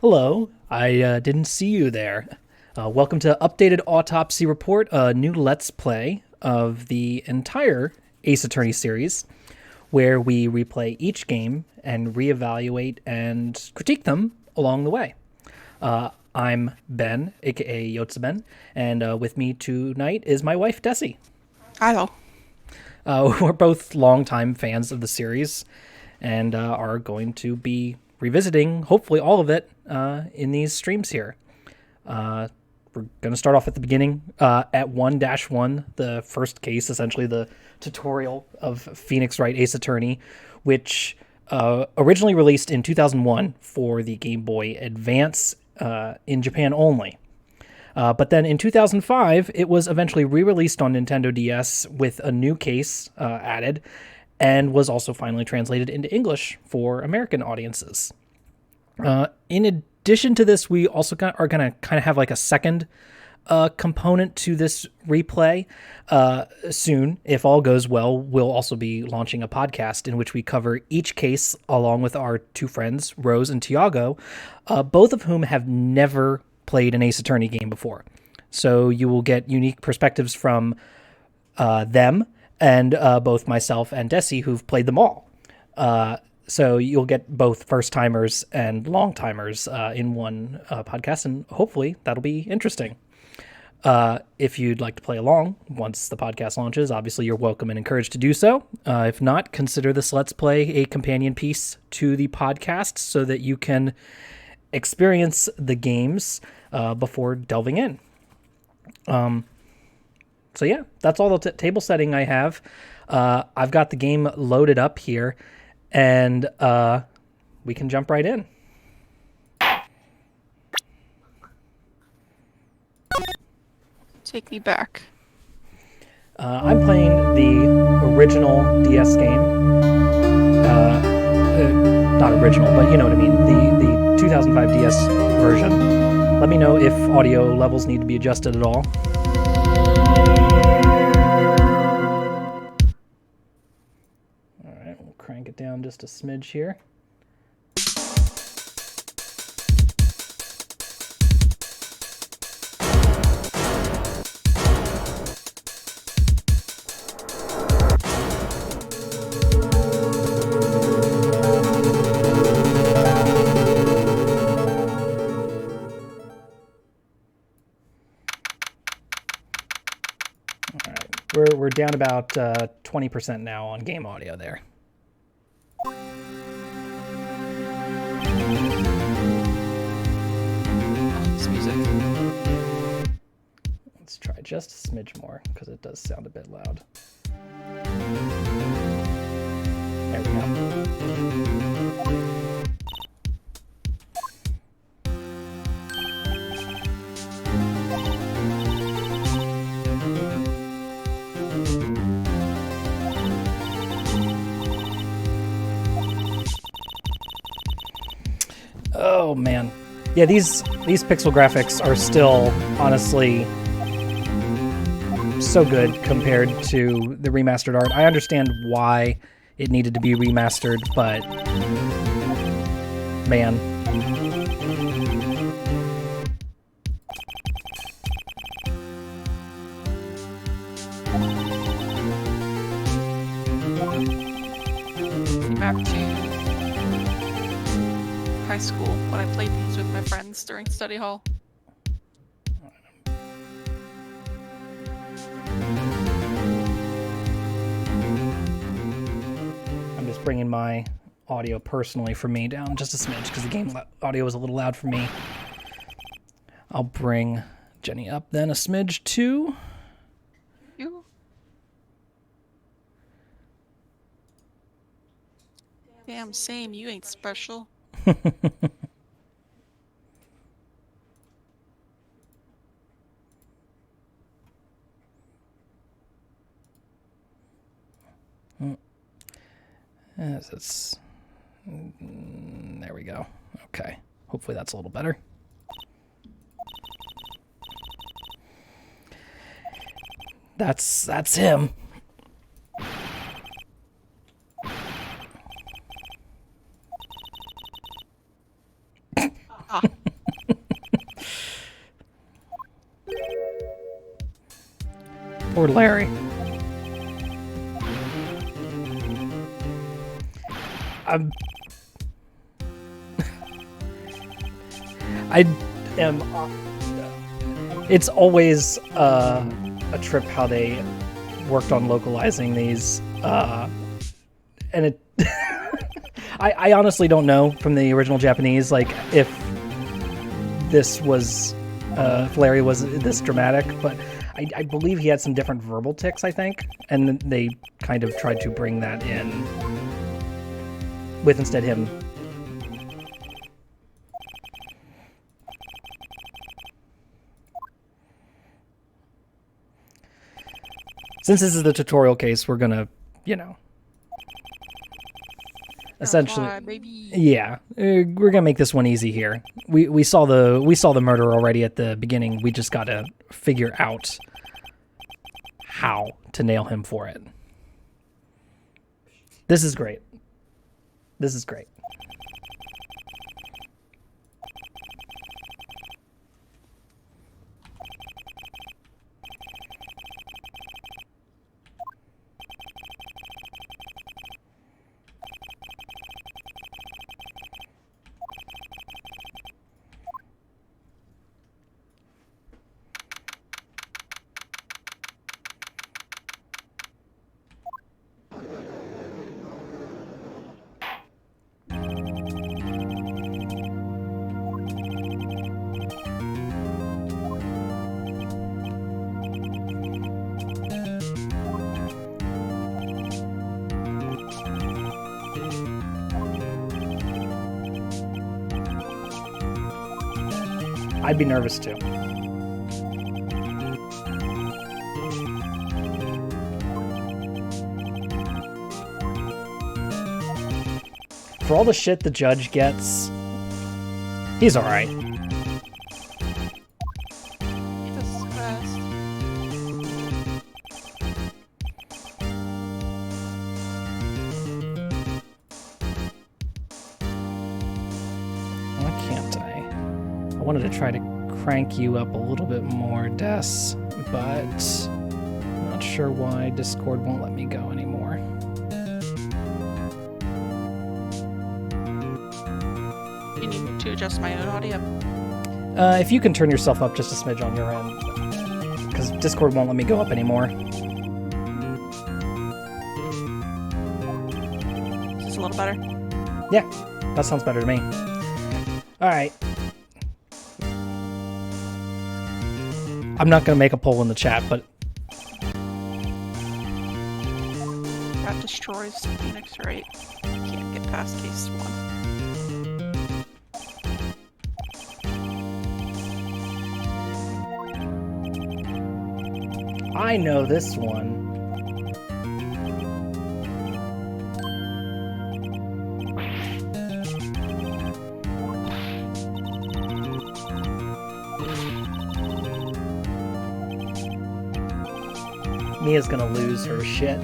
Hello, I didn't see you there. Welcome to Updated Autopsy Report, a new Let's Play of the entire Ace Attorney series, where we replay each game and reevaluate and critique them along the way. I'm Ben, aka Yotsuben, and with me tonight is my wife, Desi. Hello. We're both longtime fans of the series and are going to be revisiting, hopefully, all of it in these streams here. We're going to start off at the beginning at 1-1, the first case, essentially the tutorial of Phoenix Wright Ace Attorney, which originally released in 2001 for the Game Boy Advance in Japan only. But then in 2005, it was eventually re-released on Nintendo DS with a new case added, and was also finally translated into English for American audiences. In addition to this, we also are going to kind of have like a second component to this replay. Soon, if all goes well, we'll also be launching a podcast in which we cover each case along with our two friends, Rose and Tiago, both of whom have never played an Ace Attorney game before. So you will get unique perspectives from them and both myself and Desi, who've played them all. So you'll get both first-timers and long-timers in one podcast, and hopefully that'll be interesting. If you'd like to play along once the podcast launches, obviously you're welcome and encouraged to do so. If not, consider this Let's Play a companion piece to the podcast so that you can experience the games before delving in. So yeah, that's all the table setting I have. I've got the game loaded up here, and we can jump right in. Take me back. I'm playing the original DS game. Not original, but you know what I mean. The 2005 DS version. Let me know if audio levels need to be adjusted at all. Alright, we'll crank it down just a smidge here. We're down about 20% now on game audio there. This music. Let's try just a smidge more because it does sound a bit loud. There we go. Oh man, yeah, these pixel graphics are still honestly so good compared to the remastered art. I understand why it needed to be remastered, but man. Back to high school when I played these with my friends during study hall. I'm just bringing my audio personally for me down just a smidge because the game audio was a little loud for me. I'll bring Jenny up then a smidge too. You? Damn, same. You ain't special. There we go. Okay. Hopefully that's a little better. That's him. Poor Larry. I am. It's always a trip how they worked on localizing these, and it. I honestly don't know from the original Japanese, like if this was, if Larry was this dramatic, but I believe he had some different verbal tics, I think, and they kind of tried to bring that in with instead him. Since this is the tutorial case, we're gonna, essentially, yeah, we're gonna make this one easy here. We saw the murder already at the beginning. We just gotta figure out how to nail him for it. This is great. This is great. I'd be nervous too. For all the shit the judge gets, he's alright. He does his best. Why can't I? I wanted to try to crank you up a little bit more, Des, but I'm not sure why Discord won't let me go anymore. You need me to adjust my own audio? If you can turn yourself up just a smidge on your end, because Discord won't let me go up anymore. Is this a little better? Yeah, that sounds better to me. Alright. I'm not going to make a poll in the chat, but... That destroys Phoenix Wright. Can't get past case 1. I know this one. Mia's gonna lose her shit.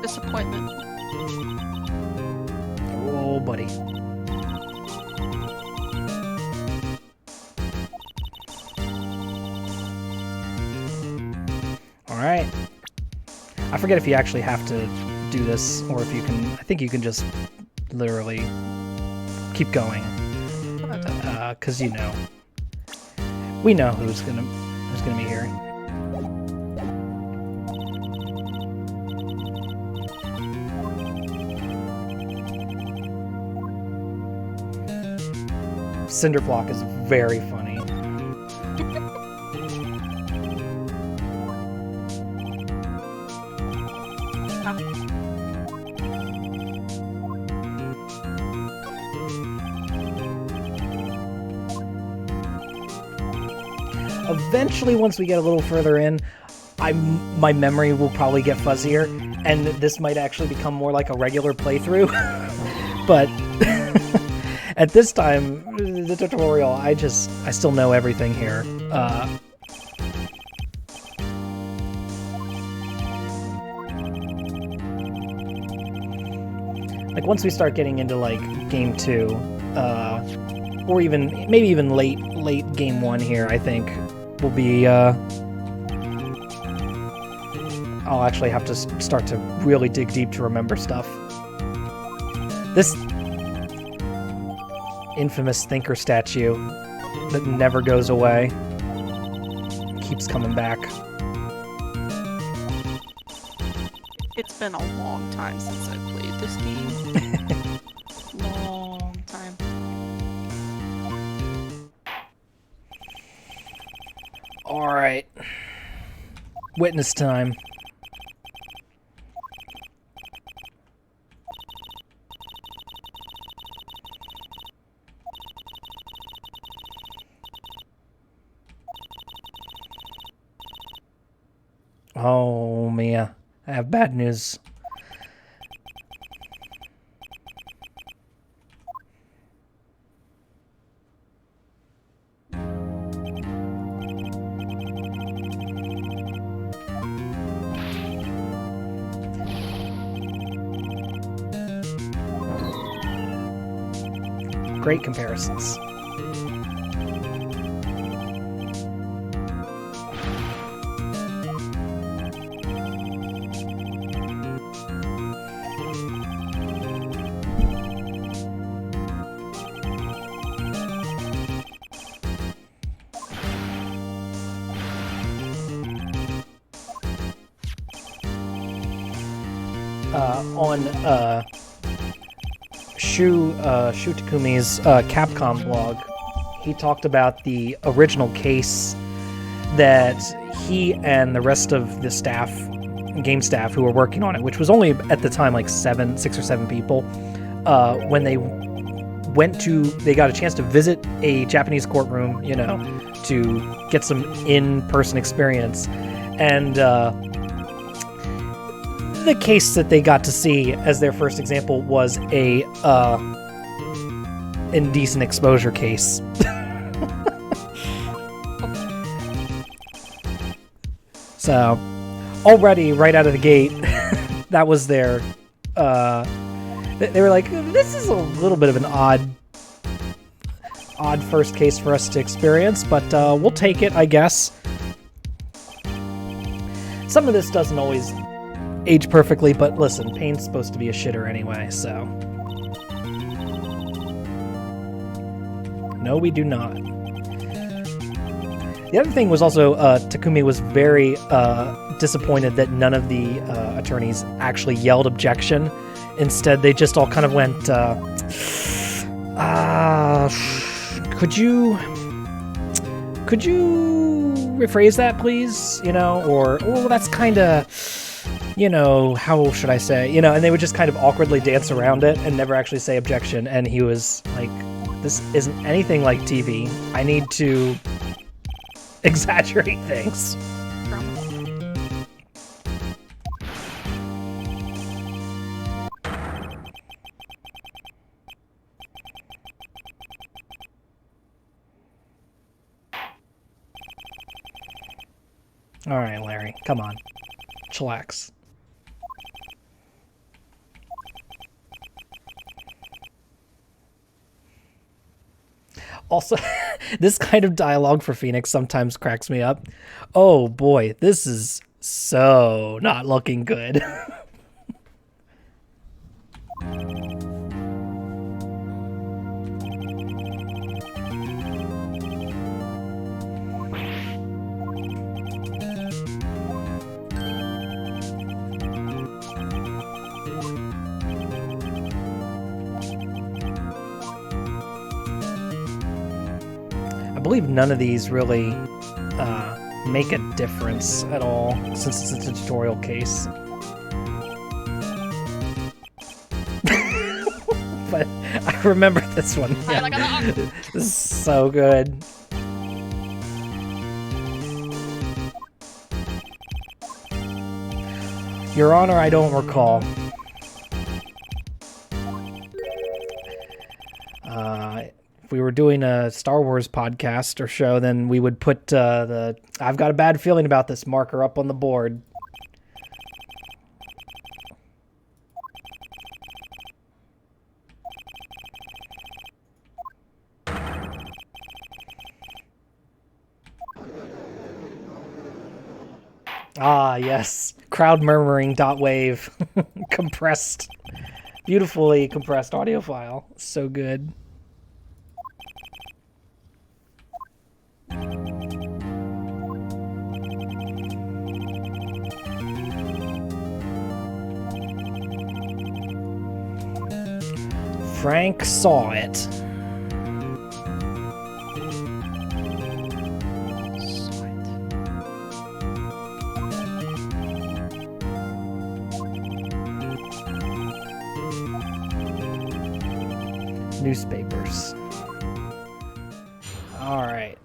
Disappointment. Oh, buddy. Alright. I forget if you actually have to do this, or if you can... I think you can just literally keep going. Because we know who's gonna be here. Cinderblock is very funny. Eventually, once we get a little further in, my memory will probably get fuzzier, and this might actually become more like a regular playthrough. But at this time, the tutorial, I still know everything here. Like once we start getting into like game 2, or maybe even late game 1 here, I think will be I'll actually have to start to really dig deep to remember stuff. This infamous thinker statue that never goes away keeps coming back. It's been a long time since I played this game. Long time. Alright. Witness time. Oh, Mia. I have bad news. Great comparisons. On Shu Takumi's Capcom blog, he talked about the original case that he and the rest of the staff, game staff who were working on it, which was only at the time like 6 or 7 people, when they got a chance to visit a Japanese courtroom, to get some in-person experience, and the case that they got to see as their first example was a indecent exposure case. So, already right out of the gate, that was their. They were like, "This is a little bit of an odd first case for us to experience, but we'll take it, I guess." Some of this doesn't always age perfectly, but listen, Pain's supposed to be a shitter anyway, so. No, we do not. The other thing was also, Takumi was very disappointed that none of the attorneys actually yelled objection. Instead, they just all kind of went, could you rephrase that, please? Or, oh, that's kind of, how should I say? And they would just kind of awkwardly dance around it and never actually say objection. And he was like, this isn't anything like TV. I need to exaggerate things. All right, Larry, come on. Chillax. Also, this kind of dialogue for Phoenix sometimes cracks me up. Oh boy, this is so not looking good. I believe none of these really make a difference at all, since it's a tutorial case. But I remember this one. Yeah. This is so good. Your Honor, I don't recall. If we were doing a Star Wars podcast or show, then we would put the "I've got a bad feeling about this" marker up on the board. Ah, yes. crowd murmuring dot wave compressed, beautifully compressed audio file. So good. Frank saw it. Newspapers. All right.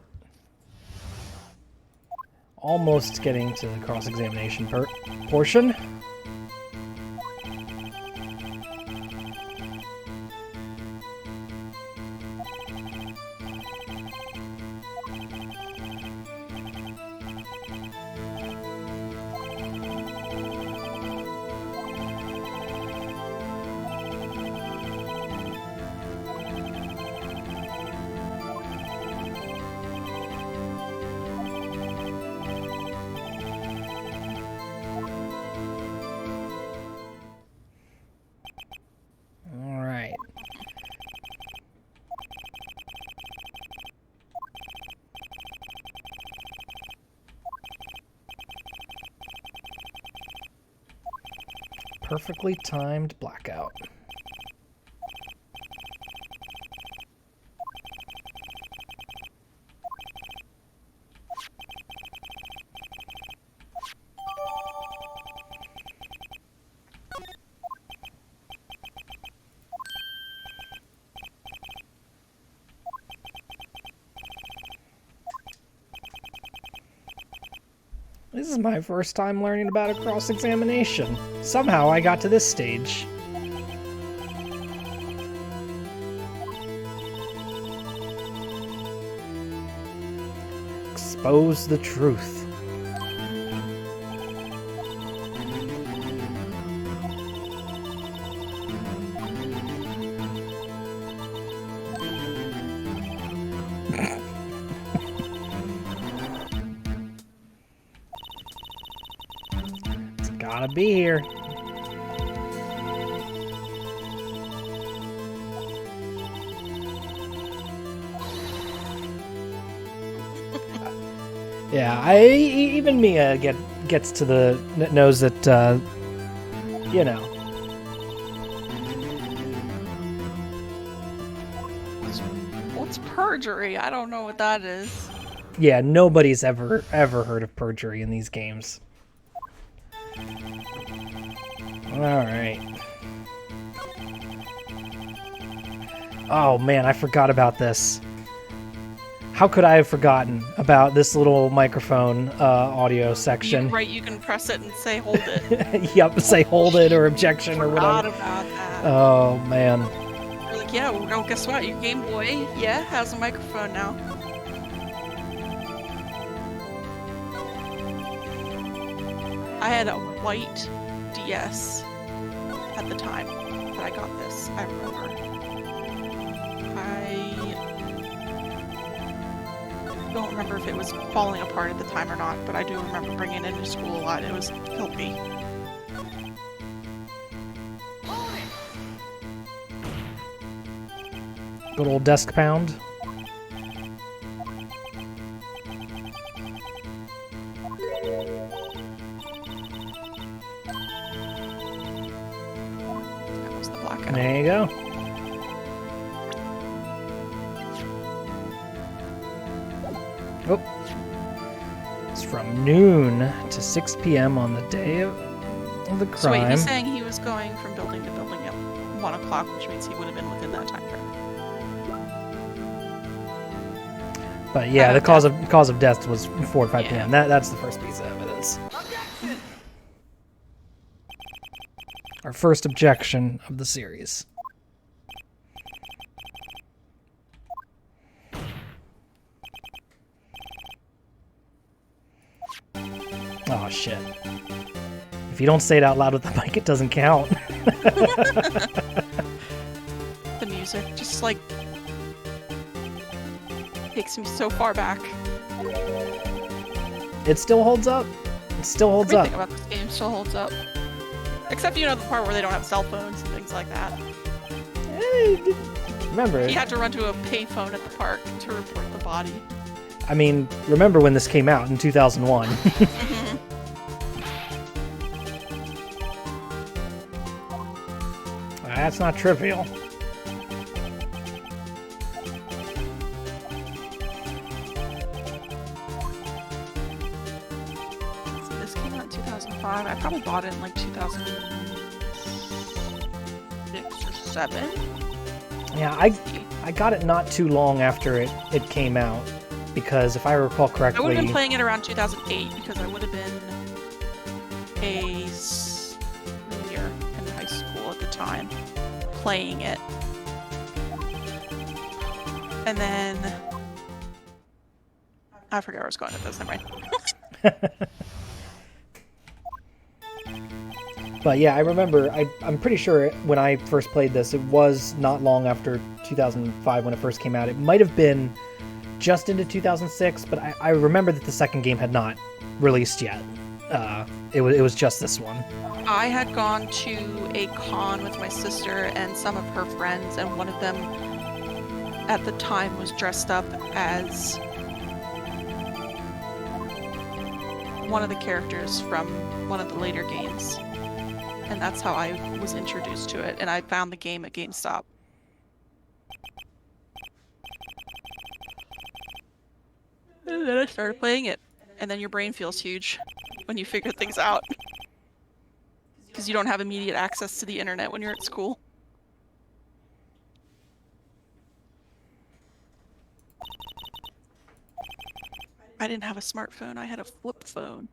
Almost getting to the cross-examination portion. Perfectly timed blackout. This is my first time learning about a cross-examination. Somehow I got to this stage. Expose the truth. Gotta be here. Yeah, even Mia gets to the knows that you know. What's perjury? I don't know what that is. Yeah, nobody's ever heard of perjury in these games. Alright. Oh man, I forgot about this. How could I have forgotten about this little microphone audio section? Right, you can press it and say hold it. Yep, say hold it or objection or whatever. Forgot about that. Oh man. You're like, yeah, well, guess what? Your Game Boy, yeah, has a microphone now. I had a white DS at the time that I got this, I remember. I don't remember if it was falling apart at the time or not, but I do remember bringing it into school a lot. It was filthy. Good old desk pound. There you go. Oh. It's from noon to 6 p.m. on the day of the crime. So wait, he's saying he was going from building to building at 1 o'clock, which means he would have been within that time frame. But yeah, the cause of death was 4 or 5 p.m. That's the first piece of evidence. Our first objection of the series. Oh shit. If you don't say it out loud with the mic, it doesn't count. The music just like takes me so far back. It still holds up. It still holds up. Everything about this game still holds up. Except, the part where they don't have cell phones and things like that. Remember... You had to run to a payphone at the park to report the body. I mean, remember when this came out in 2001. That's not trivial. So this came out in 2005. I probably bought it in like 2006 or 7. Yeah, I got it not too long after it came out, because if I recall correctly... I would have been playing it around 2008, because I would have been a senior in high school at the time, playing it. And then... I forget where I was going with this, never mind. But yeah, I remember, I'm pretty sure when I first played this, it was not long after 2005 when it first came out. It might have been just into 2006, but I remember that the second game had not released yet. It was just this one. I had gone to a con with my sister and some of her friends, and one of them at the time was dressed up as one of the characters from one of the later games. And that's how I was introduced to it, and I found the game at GameStop. And then I started playing it, and then your brain feels huge when you figure things out. Because you don't have immediate access to the internet when you're at school. I didn't have a smartphone, I had a flip phone.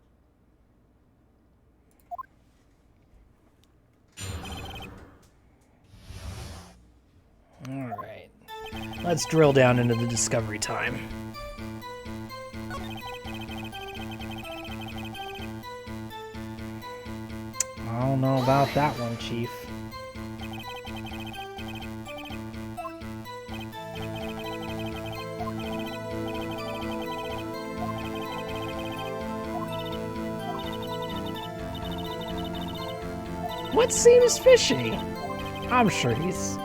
Alright. Let's drill down into the discovery time. I don't know about that one, Chief. What seems fishy? I'm sure he's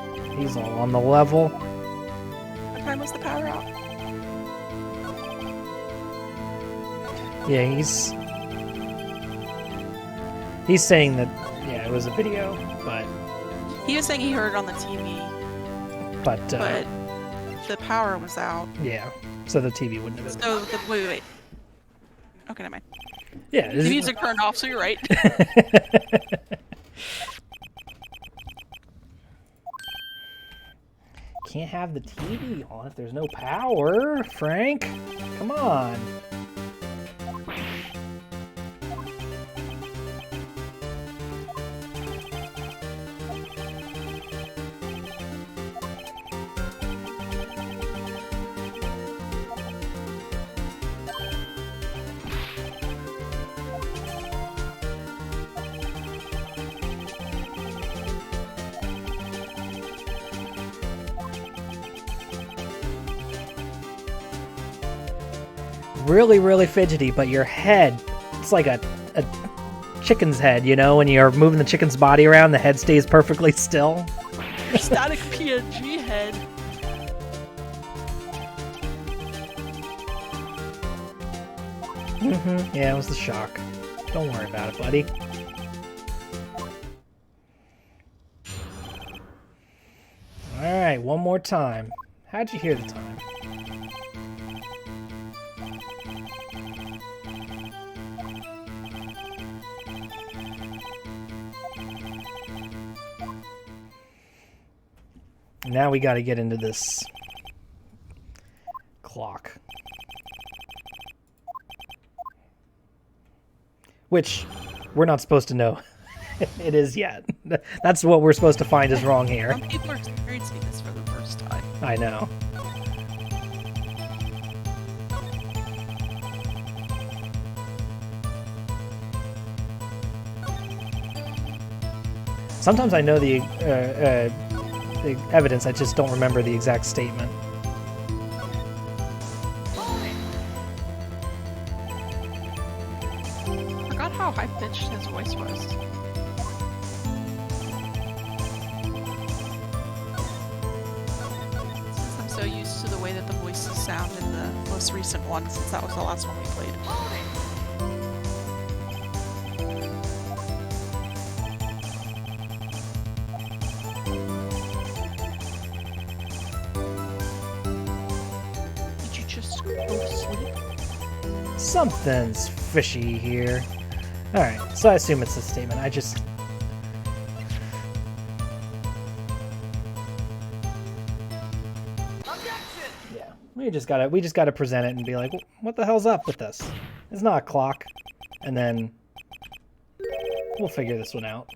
all on the level. What time was the power out? Yeah, he's saying that, yeah, it was a video, but... He was saying he heard it on the TV, but the power was out. Yeah, so the TV wouldn't have been... So, wait. Okay, never mind. Yeah. The music turned off, so you're right. Can't have the TV on if there's no power, Frank. Come on. Really, really fidgety, but your head, it's like a chicken's head, you know? When you're moving the chicken's body around, the head stays perfectly still. Your static PNG head. Yeah, it was the shock. Don't worry about it, buddy. Alright, one more time. How'd you hear the time? Now we got to get into this clock. Which we're not supposed to know it is yet. That's what we're supposed to find is wrong here. Some people are experiencing this for the first time. I know. Sometimes I know the evidence, I just don't remember the exact statement. forgot how high-pitched his voice was. Since I'm so used to the way that the voices sound in the most recent one, since that was the last one we played. Did you just go to sleep? Something's fishy here. Alright, so I assume it's a statement. Yeah, we just gotta present it and be like, what the hell's up with this? It's not a clock. And then we'll figure this one out.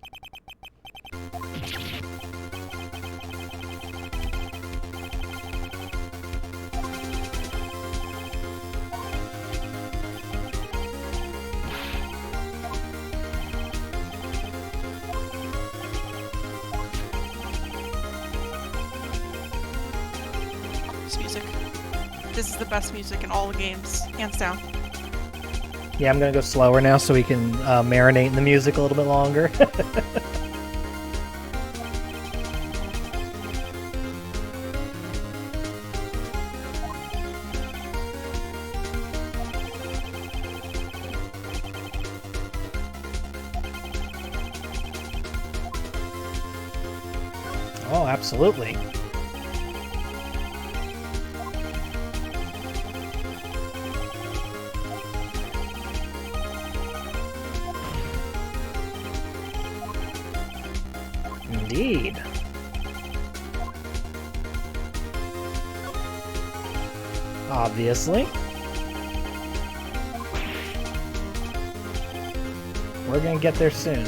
This music. This is the best music in all the games, hands down. Yeah, I'm gonna go slower now so we can marinate in the music a little bit longer. Oh, absolutely. Indeed. Obviously. We're gonna get there soon.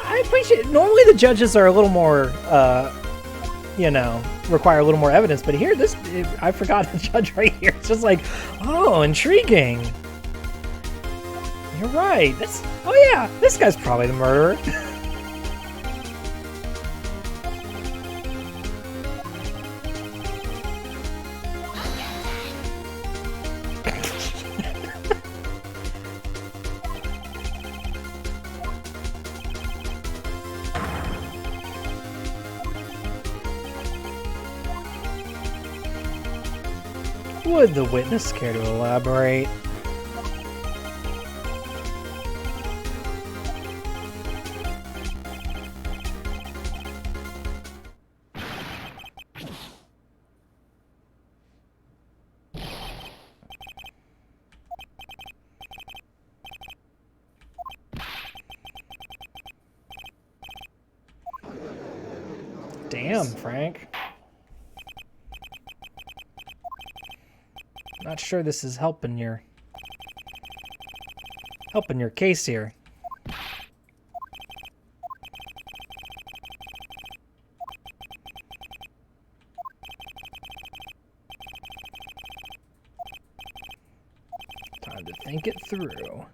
I appreciate. Normally the judges are a little more, require a little more evidence. But here, I forgot the judge right here. It's just like, oh, intriguing. You're right. Oh yeah, this guy's probably the murderer. Would the witness care to elaborate? Damn, Frank. Not sure this is helping your case here. Time to think it through.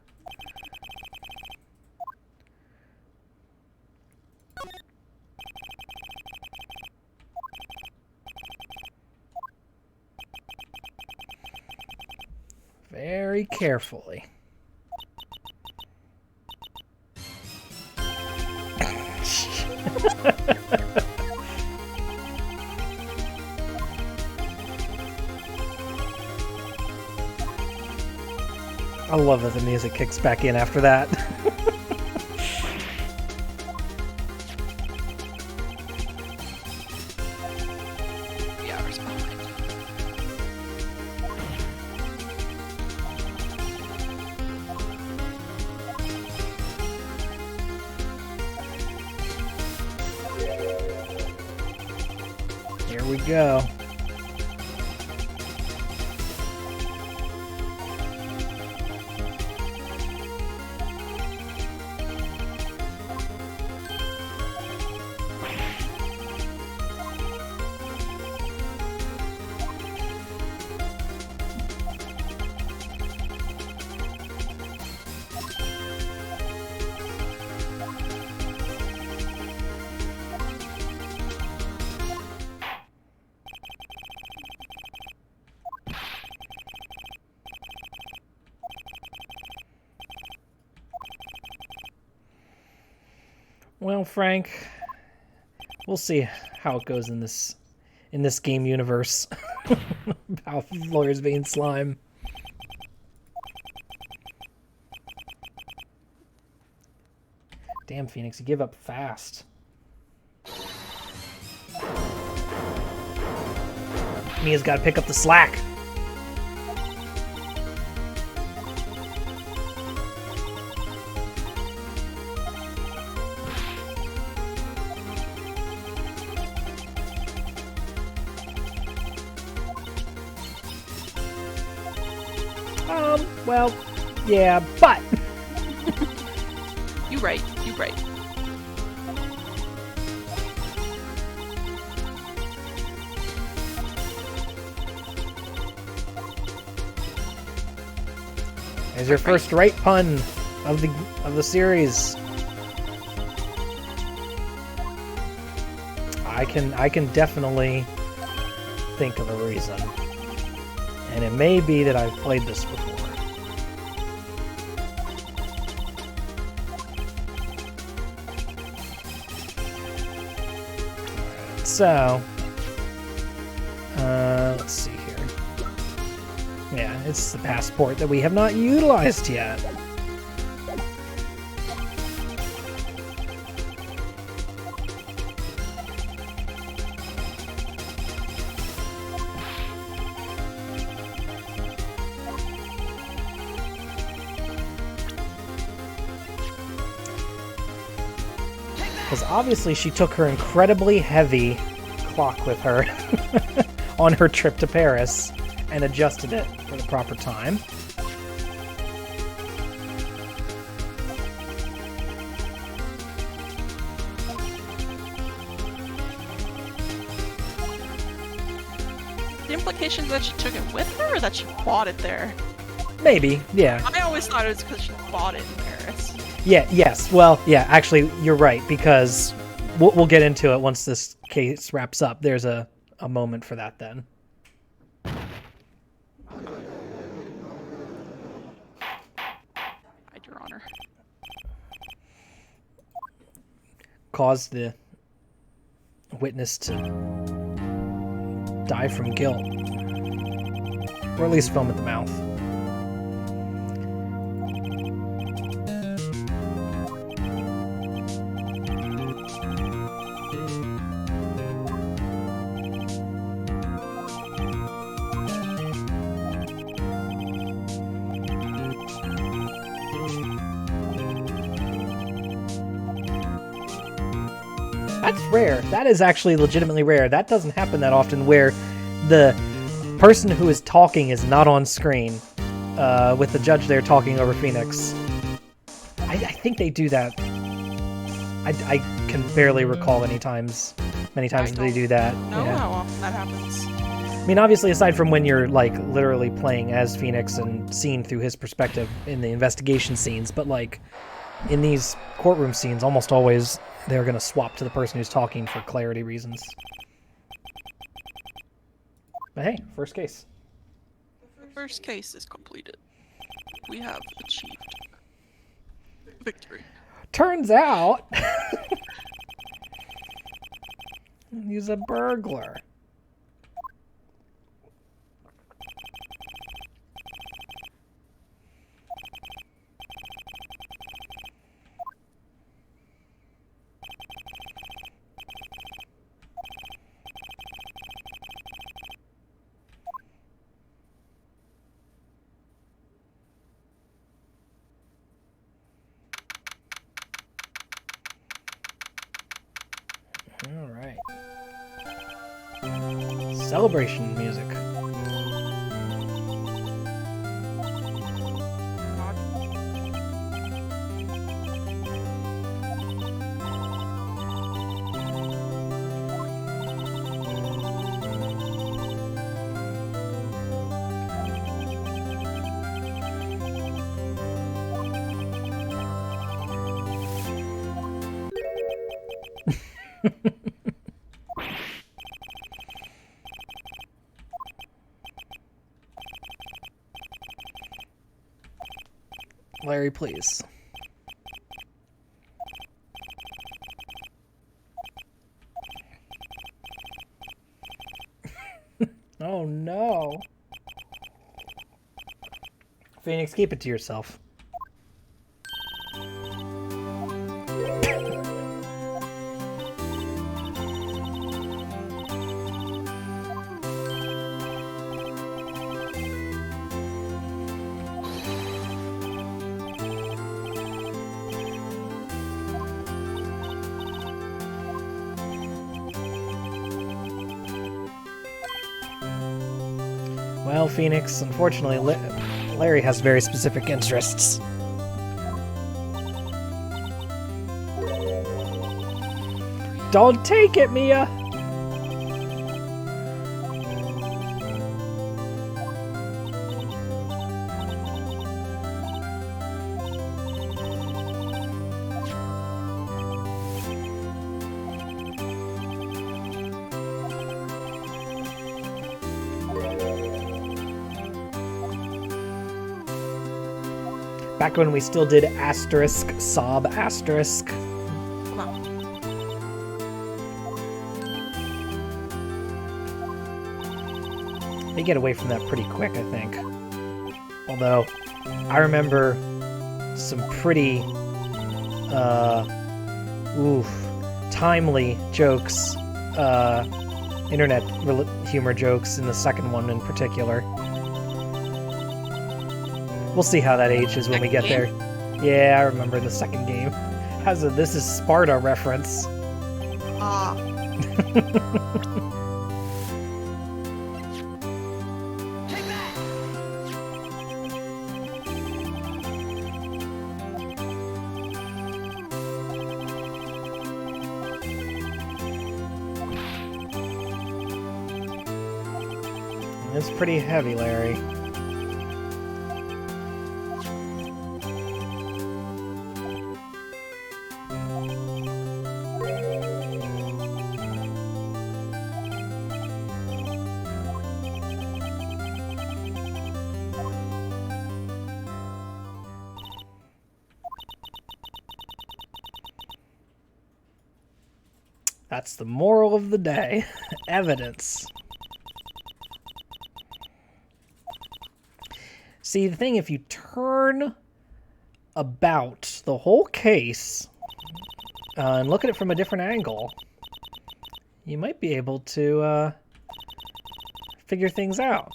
Very carefully. I love that the music kicks back in after that. Yeah, where's my mind? Here we go. Well, Frank, we'll see how it goes in this game universe. How lawyers being slime. Damn, Phoenix, you give up fast. Mia's got to pick up the slack. Well, yeah, but... You right. There's your first right pun of the series. I can definitely think of a reason. And it may be that I've played this before. So, let's see here. Yeah, it's the passport that we have not utilized yet. Because obviously she took her incredibly heavy clock with her on her trip to Paris and adjusted it for the proper time. The implication is that she took it with her or that she bought it there? Maybe, yeah. I always thought it was because she bought it in Paris. Yeah, yes. Well, yeah, actually, you're right, because we'll get into it once this case wraps up. There's a moment for that then. Your Honor. Cause the witness to die from guilt. Or at least foam at the mouth. That's rare. That is actually legitimately rare. That doesn't happen that often where the person who is talking is not on screen with the judge there talking over Phoenix. I think they do that. I can barely recall many times that they do that. I don't know how often that happens. I mean, obviously, aside from when you're, like, literally playing as Phoenix and seen through his perspective in the investigation scenes, but, like, in these courtroom scenes, almost always they're going to swap to the person who's talking for clarity reasons. But hey, first case. The first case is completed. We have achieved victory. Turns out he's a burglar. All right. Celebration music. Larry, please. no. Phoenix, keep it to yourself. Well, Phoenix, unfortunately, Larry has very specific interests. Don't take it, Mia! Back when we still did asterisk, sob asterisk. Hold on. They get away from that pretty quick, I think. Although, I remember some pretty, timely jokes, internet humor jokes in the second one in particular. We'll see how that ages when we get there. Yeah, I remember the second game. Has a This Is Sparta reference. Ah. Take that! It's pretty heavy, Larry. That's the moral of the day. Evidence. See, the thing, if you turn about the whole case and look at it from a different angle, you might be able to figure things out.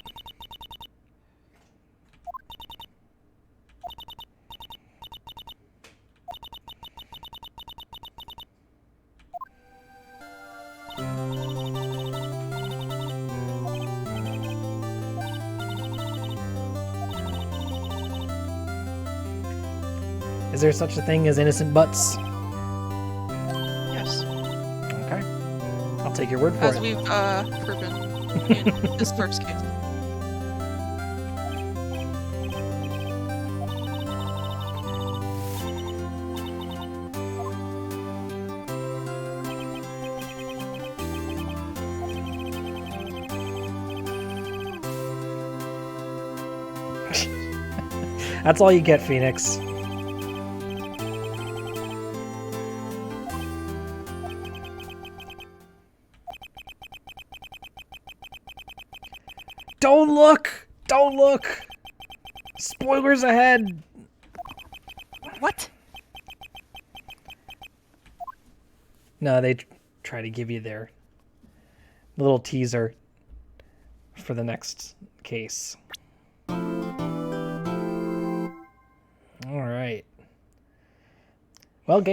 Is there such a thing as innocent butts? Yes. Okay. I'll take your word for As it. we've proven in this first case. That's all you get, Phoenix. Don't look! Don't look! Spoilers ahead! What? No, they try to give you their little teaser for the next case. Alright. Well,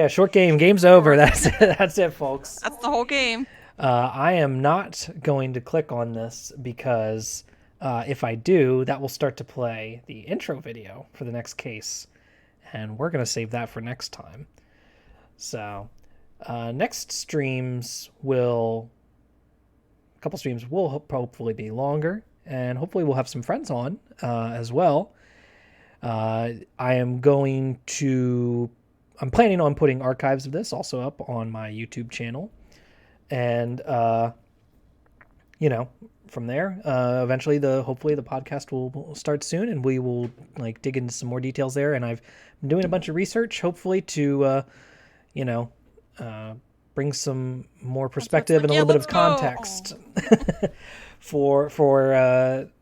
short game. Game's over. That's it. That's it, folks. That's the whole game. I am not going to click on this because if I do, that will start to play the intro video for the next case. And we're going to save that for next time. So, next streams will... A couple streams will hopefully be longer. And hopefully we'll have some friends on as well. I am going to... I'm planning on putting archives of this also up on my YouTube channel. And, from there, eventually hopefully the podcast will start soon and we will dig into some more details there. And I've been doing a bunch of research, hopefully to, brings some more perspective and a like, little bit let's of go. context for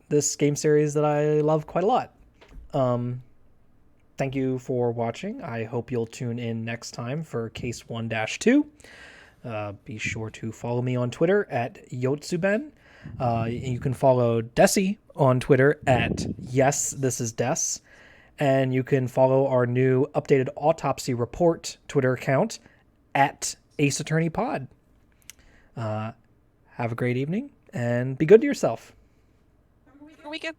this game series that I love quite a lot. Thank you for watching. I hope you'll tune in next time for Case 1-2. Be sure to follow me on Twitter at Yotsuben. You can follow Desi on Twitter at Yes, This Is Des. And you can follow our new updated Autopsy Report Twitter account at Ace Attorney Pod. Have a great evening and be good to yourself. Weekend.